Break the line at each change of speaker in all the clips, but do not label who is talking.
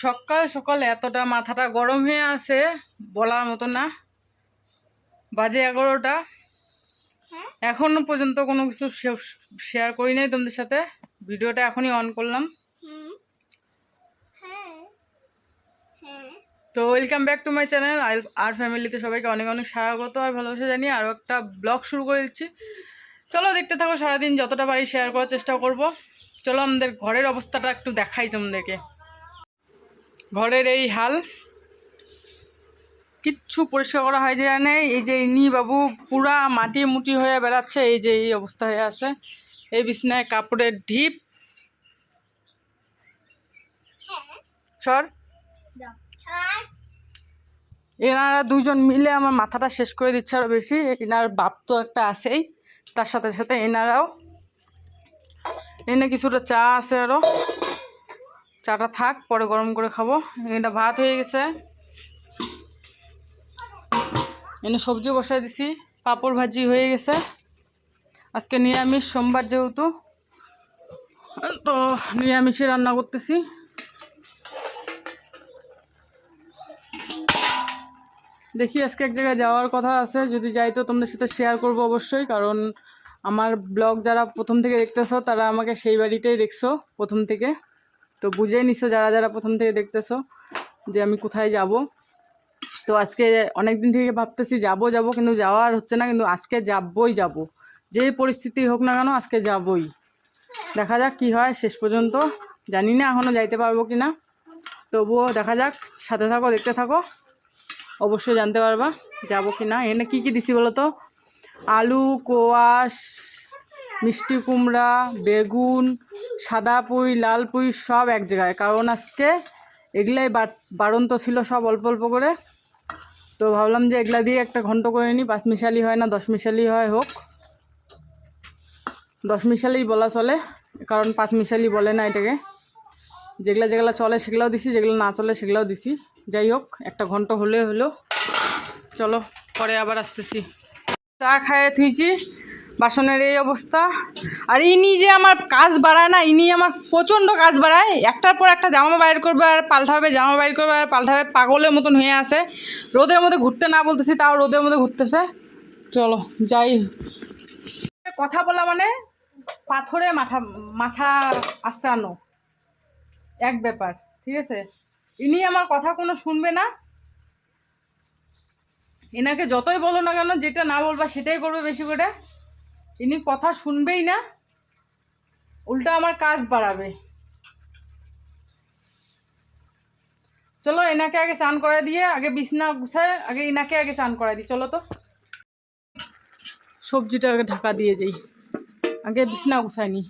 সকাল সকাল এতটা মাথাটা গরম হয়ে আছে বলার মতো না। বাজে 11টা, এখনো পর্যন্ত কোনো কিছু শেয়ার করি নাই তোমাদের সাথে। ভিডিওটা এখনই অন করলাম। তো welcome back to my channel আর ফ্যামিলিতে সবাইকে অনেক অনেক স্বাগত আর ভালোবাসা জানিয়ে আরও একটা ব্লগ শুরু করে দিচ্ছি। চলো দেখতে থাকো, সারাদিন যতটা পারি শেয়ার করার চেষ্টা করব। চলো আমাদের ঘরের অবস্থাটা একটু দেখাই তোমাদেরকে। ঘরের এই হাল, কিচ্ছু পরিষ্কার করা হয় যায় না। এই যে ইনি বাবু পুরা মাটি মুটি হয়ে বেড়াচ্ছে, এই যে এই অবস্থা হয়ে আছে। এই বিছনায় কাপড়ের ঢিপ সর। এনারা দুজন মিলে আমার মাথাটা শেষ করে দিচ্ছে আরও বেশি। এনার বাপ তো একটা আছেই, তার সাথে সাথে এনারাও। এনে কিছুটা চা আছে, আরও চাটা থাক, পরে গরম করে খাবো। এটা ভাত হয়ে গেছে, এনে সবজি বসাই দিছি, পাঁপড় ভাজি হয়ে গেছে। আজকে নিরামিষ, সোমবার যেহেতু, তো নিরামিষই রান্না করতেছি। দেখি আজকে এক জায়গায় যাওয়ার কথা আছে, যদি যাই তো তোমাদের সাথে শেয়ার করব অবশ্যই। কারণ আমার ব্লগ যারা প্রথম থেকে দেখতেছো তারা আমাকে সেই বাড়িতেই দেখছো প্রথম থেকে, তো বুঝেই নিছো যারা যারা প্রথম থেকে দেখতেছো যে আমি কোথায় যাব। তো আজকে অনেক দিন থেকে ভাবতেছি যাব যাব, কিন্তু যাওয়ার হচ্ছে না। কিন্তু আজকে যাবই, যাব যে পরিস্থিতি হোক না কেন, আজকে যাবই। দেখা যাক কি হয় শেষ পর্যন্ত। জানি না এখনও যাইতে পারবো কি না, তবুও দেখা যাক। সাথে থাকো, দেখতে থাকো, অবশ্যই জানতে পারবা যাবো কি না। এনে কী কী দিছি বলো তো? আলু, কোয়াশ, মিষ্টি কুমড়া, বেগুন, সাদা পুঁই, লাল পুঁই সব এক জায়গায়। কারণ আজকে এগুলাই বাড়ন্ত ছিল, সব অল্প অল্প করে। তো ভাবলাম যে এগুলা দিয়ে একটা ঘন্ট করে নিই। 5 মিশালি হয় না, 10 মিশালি হয়, হোক 10 মিশালি বলা চলে, কারণ 5 মিশালি বলে না এটাকে। যেগুলা যেগুলা চলে সেগুলাও দিছি, যেগুলো না চলে সেগুলাও দিছি। যাই হোক, একটা ঘন্ট হলে হলো। চলো পরে আবার আসতেছি। চা খাইয়ে থুইছি, বাসনের এই অবস্থা। আর ইনি যে আমার কাজ বাড়ায় না, ইনি আমার প্রচণ্ড কাজ বাড়ায়। একটার পর একটা জামা বাইর করবে আর পাল্টাবে, জামা বাইর করবে আর পাল্টাবে, পাগলের মতন হয়ে আছে। রোদের মধ্যে ঘুরতে না বলতেছি, তাও রোদের মধ্যে ঘুরতেছে। চলো যাই। কথা বলা মানে পাথরে মাথা মাথা আশ্রানো এক ব্যাপার, ঠিক আছে? ইনি আমার কথা কোনো শুনবে না। এনাকে যতই বলো না কেন, যেটা না বলবা সেটাই করবে বেশি করে। ইনি কথা শুনবেই না, উল্টা আমার কাজ বাড়াবে। চলো এনাকে আগে চান করে দিয়ে, আগে বিছনা গুছায়, আগে এনাকে আগে চান করাই দিই। চলো তো সবজিটা আগে ঢাকা দিয়ে যাই, আগে বিছনা গুছাই নি।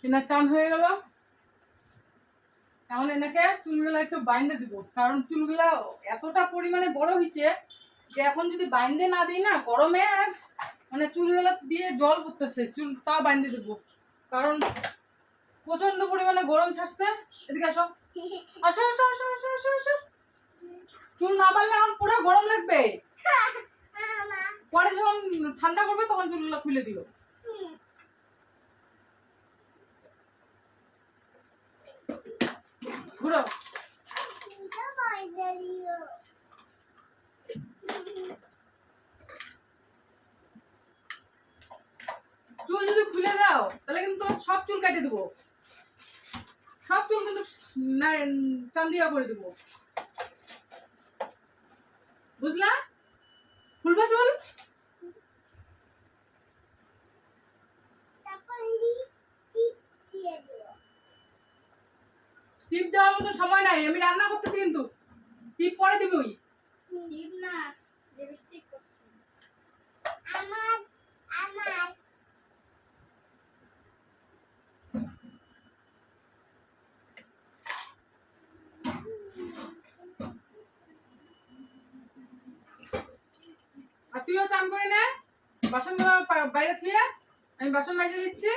এনার চান হয়ে গেল, এখন এনাকে চুলগুলো একটু বাইন্ধে দিব। কারণ চুলগুলা এতটা পরিমাণে বড় হয়েছে যে এখন যদি বাইন্ধে না দিই না, গরমে আর মানে চুলগুলো দিয়ে জল পড়তেছে, চুল তাও বাইন্ধে দেবো। কারণ প্রচন্ড পরিমাণে গরম ছাড়ছে। এদিকে আসো, আসো আসো আসো আসো আসো আসো। চুল না বাঁধলে এখন পুরো গরম লাগবে, পরে যখন ঠান্ডা করবে তখন চুলগুলো খুলে দিও। ঘুরো। কেটে দেবো, সব চুল কিন্তু চান্দিয়া করে দেবো, বুঝলা? খুলবা চুল? টিপ দেওয়ার মতো সময় নাই, আমি রান্না করতেছি কিন্তু টিপ পরে দিবি। ওই টিপ না, লিপস্টিক করছি। আমার আমার আর তুইও চান করে নে, বাসনগুলো বাইরে থুয়ে আমি বাসন মেজে দিচ্ছি,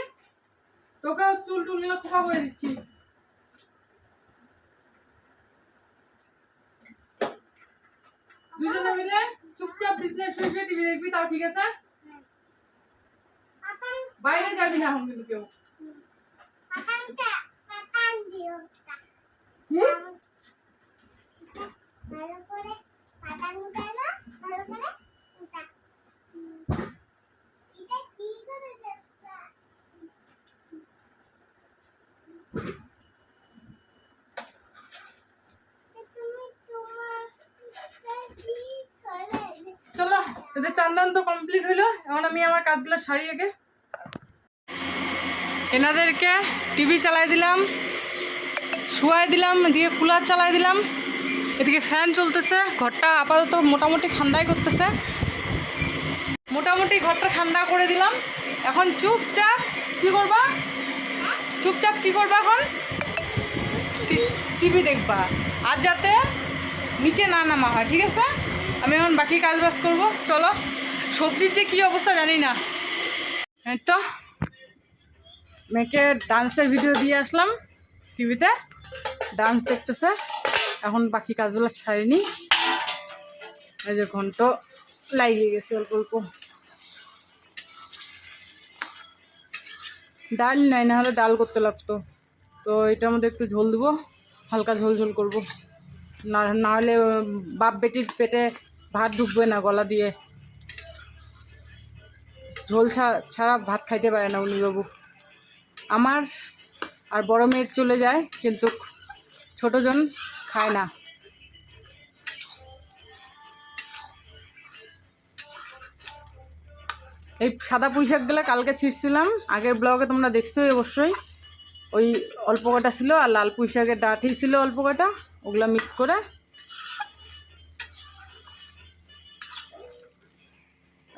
তোকেও চুল টুল নিয়ে খোপা করে দিচ্ছি। দুজনে মিলে চুপচাপ বিছনায় শুয়ে শুয়ে টিভি দেখবি, তাও ঠিক আছে? বাইরে যাবি না এখন কিন্তু কেউ। চলো, এদের চান্দান তো কমপ্লিট হইলো, এখন আমি আমার কাজগুলো সারি আগে। এনাদেরকে টিভি চালাই দিলাম, শুয়াই দিলাম, দিয়ে কুলার চালাই দিলাম, এদিকে ফ্যান চলতেছে, ঘরটা আপাতত মোটামুটি ঠান্ডাই করতেছে, মোটামুটি ঘরটা ঠান্ডা করে দিলাম। এখন চুপচাপ কী করবা? চুপচাপ কী করবা এখন? টিভি দেখবা, আর যাতে নিচে না নামা হয়, ঠিক আছে? আমি এখন বাকি কাজ বাজ করবো। চলো, সবজির যে কী অবস্থা জানি না। এই তো মেয়েকে ডান্সের ভিডিও দিয়ে আসলাম, টিভিতে ডান্স দেখতেছে, এখন বাকি কাজগুলো ছাড়িনি। এই যে ঘন্ট লাগিয়ে গেছে অল্প অল্প, ডাল নাই, না হলে ডাল করতে লাগতো। তো এটার মধ্যে একটু ঝোল দেবো, হালকা ঝোল ঝোল করবো, না হলে বাপ বেটির পেটে ভাত ঢুকবে না গলা দিয়ে, ঝোল ছাড়া ভাত খাইতে পারে না উনি বাবু। আমার আর বড় মেয়ের চলে যায়, কিন্তু ছোটজন খায় না। এই সাদা পুঁই শাকগুলো কালকে ছিঁড়ছিলাম, আগের ব্লগে তোমরা দেখছোই অবশ্যই। ওই অল্প কটা ছিল, আর লাল পুঁই শাকের ডাঁটি ছিল অল্প কটা, ওগুলো মিক্স করে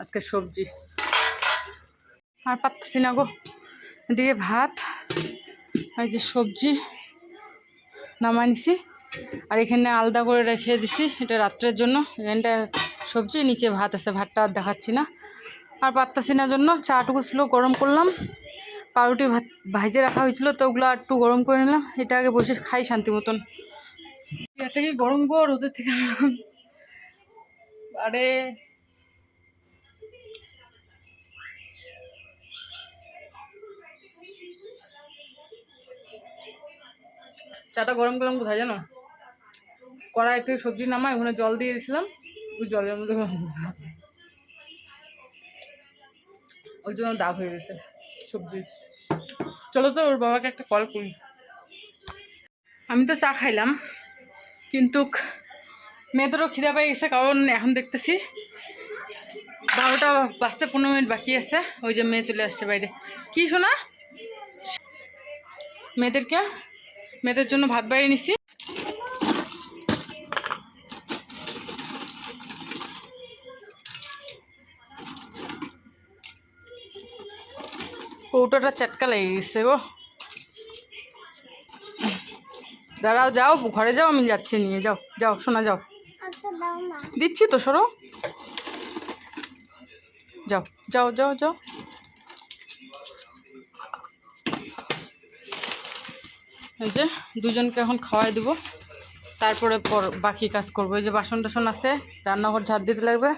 আজকে সবজি। আর পাচ্ছি না গো, এদিকে ভাত, এই যে সবজি নামাই নিছি, আর এখানে আলাদা করে রেখে দিছি, এটা রাত্রের জন্য। এখানটা সবজি, নিচে ভাত আছে, ভাতটা আর দেখাচ্ছি না। আর পাত্তাছি না জন্য চাটুকু ছিল গরম করলাম, পাউরুটি ভাত ভাইজে রাখা হয়েছিল, তো ওগুলো একটু গরম করে নিলাম। এটা আগে বসে খাই শান্তি মতন। এটা কি গরম গো, রোদের থেকে আরে চাটা গরম গরম কোথায় জানো? কড়াই থেকে সবজি নামাই, ওখানে জল দিয়ে দিয়েছিলাম, ওই জলের মধ্যে ওই জন্য দাগ হয়ে গেছে সবজি। চলো তো ওর বাবাকে একটা কল করি। আমি তো চা খাইলাম, কিন্তু মেয়েদেরও খিদা পেয়ে গেছে, কারণ এখন দেখতেছি 12টা বাজতে 15 মিনিট বাকি আছে। ওই যে মেয়ে চলে আসছে বাইরে। কি শোনা, মেয়েদের জন্য ভাত বাড়িয়ে নিচ্ছি। কৌটোটা চটকা লেগে গেছে গো, দাঁড়াও, যাও ঘরে যাও, আমি যাচ্ছি নিয়ে। যাও যাও শোনা, যাও, দিচ্ছি তো, সরো, যাও যাও যাও যাও। এই যে দুজনকে এখন খাওয়াই দেবো, তারপরে বাকি কাজ করবো। এই যে বাসন টাসন আছে, রান্নাঘর ঝাড় দিতে লাগবে।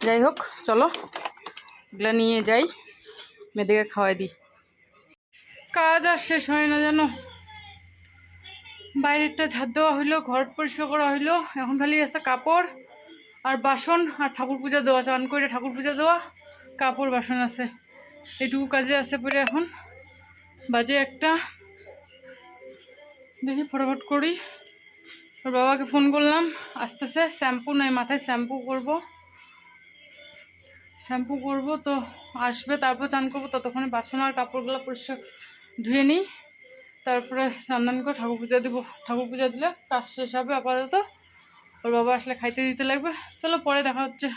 যাই হোক চলো, এগুলো নিয়ে যাই, মেয়েদেরকে খাওয়াই দিই। কাজ আর শেষ হয় না জানো, বাইরেরটা ঝাড় দেওয়া হইলো, ঘর পরিষ্কার করা হইলো, এখন খালি আছে কাপড় আর বাসন, আর ঠাকুর পূজা দেওয়া, চান করে ঠাকুর পূজা দেওয়া, কাপড় বাসন আছে, এইটুকু কাজে আছে পরে এখন। বাজে একটা, দেখি ফটাফট করি। ওর বাবাকে ফোন করলাম, আসতেছে। শ্যাম্পু নয়, মাথায় শ্যাম্পু করব তো আসবে, তারপর চান করবো। ততক্ষণে বাসন আর কাপড়গুলো পরিষ্কার ধুয়ে নিই, তারপরে স্নান করে ঠাকুর পূজা দেবো। ঠাকুর পূজা দিলে কাজ শেষ হবে আপাতত। ওর বাবা আসলে খাইতে দিতে লাগবে। চলো পরে দেখা হচ্ছে।